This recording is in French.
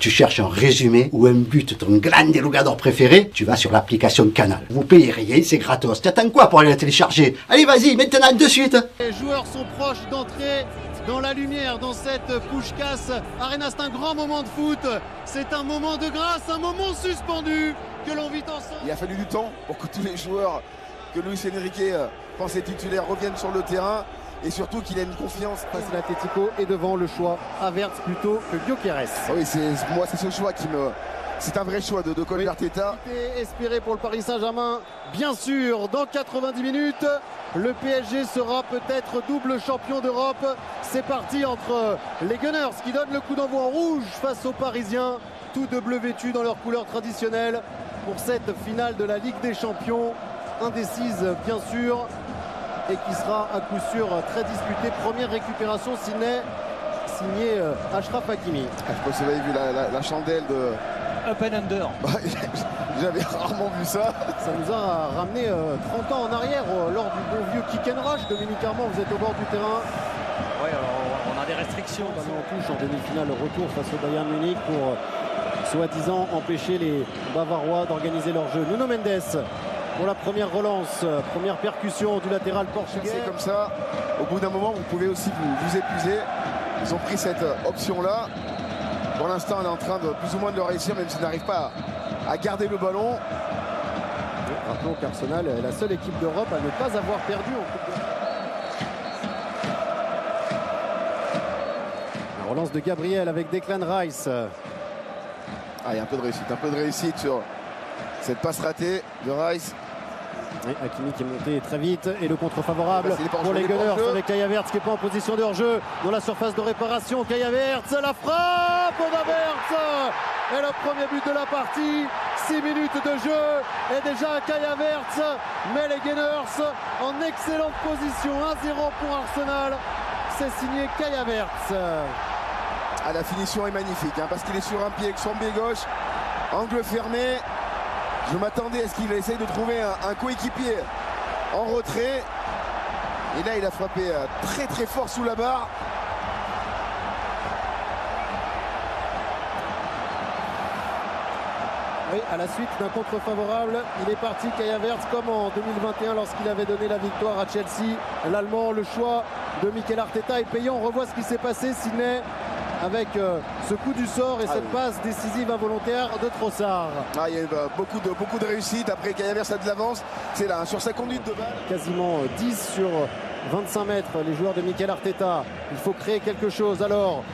tu cherches un résumé ou un but de ton grande lugador préféré, tu vas sur l'application Canal. Vous payez rien, c'est gratos. T'attends quoi pour aller la télécharger? Allez, vas-y, maintenant, de suite. Les joueurs sont proches d'entrer dans la lumière, dans cette Puskás Arena. C'est un grand moment de foot. C'est un moment de grâce, un moment suspendu que l'on vit ensemble. Il a fallu du temps pour que tous les joueurs que Luis Enrique pensait titulaires reviennent sur le terrain. Et surtout qu'il a une confiance. L'Atlético est devant le choix Havertz plutôt que Gyökeres. Oui, moi c'est ce choix qui me... C'est un vrai choix de Coach Arteta. Espéré pour le Paris Saint-Germain, bien sûr, dans 90 minutes, le PSG sera peut-être double champion d'Europe. C'est parti entre les Gunners qui donnent le coup d'envoi en rouge face aux Parisiens, tous de bleu vêtus dans leur couleur traditionnelle pour cette finale de la Ligue des Champions, indécise bien sûr, et qui sera à coup sûr très disputée. Première récupération signé Achraf Hakimi. Je sais pas si vous avez vu la chandelle de... Up and under. J'avais rarement vu ça. Ça nous a ramené 30 ans en arrière lors du bon vieux kick and rush. Dominique Armand, vous êtes au bord du terrain. Oui, alors on a des restrictions. Ballon en touche en demi-finale, retour face au Bayern Munich pour soi-disant empêcher les Bavarois d'organiser leur jeu. Nuno Mendes pour la première relance, première percussion du latéral portugais. C'est comme ça, au bout d'un moment, vous pouvez aussi vous épuiser. Ils ont pris cette option-là. Pour l'instant, on est en train de plus ou moins de le réussir, même s'ils n'arrivent pas à garder le ballon. Rappelons qu'Arsenal est la seule équipe d'Europe à ne pas avoir perdu en Coupe de... La relance de Gabriel avec Declan Rice. Il y a un peu de réussite sur cette passe ratée de Rice. Oui, Hakimi qui est monté très vite et le contre favorable pour les Gunners avec Kai Havertz qui n'est pas en position de hors-jeu dans la surface de réparation. Kai Havertz, la frappe d'Havertz et le premier but de la partie. 6 minutes de jeu et déjà Kai Havertz, mais les Gunners en excellente position. 1-0 pour Arsenal, c'est signé Kai Havertz. La finition est magnifique parce qu'il est sur un pied avec son pied gauche, angle fermé. Je m'attendais à ce qu'il essaye de trouver un coéquipier en retrait. Et là, il a frappé très très fort sous la barre. Oui, à la suite d'un contre favorable, il est parti Kai Havertz comme en 2021 lorsqu'il avait donné la victoire à Chelsea. L'Allemand, le choix de Mikel Arteta est payant. On revoit ce qui s'est passé, Sidney, avec ce coup du sort et cette passe décisive involontaire de Trossard. Il y a eu beaucoup de réussite. Après, Kai Havertz a de l'avance. C'est là, sur sa conduite de balle. Quasiment 10 sur 25 mètres, les joueurs de Mikel Arteta. Il faut créer quelque chose. Alors,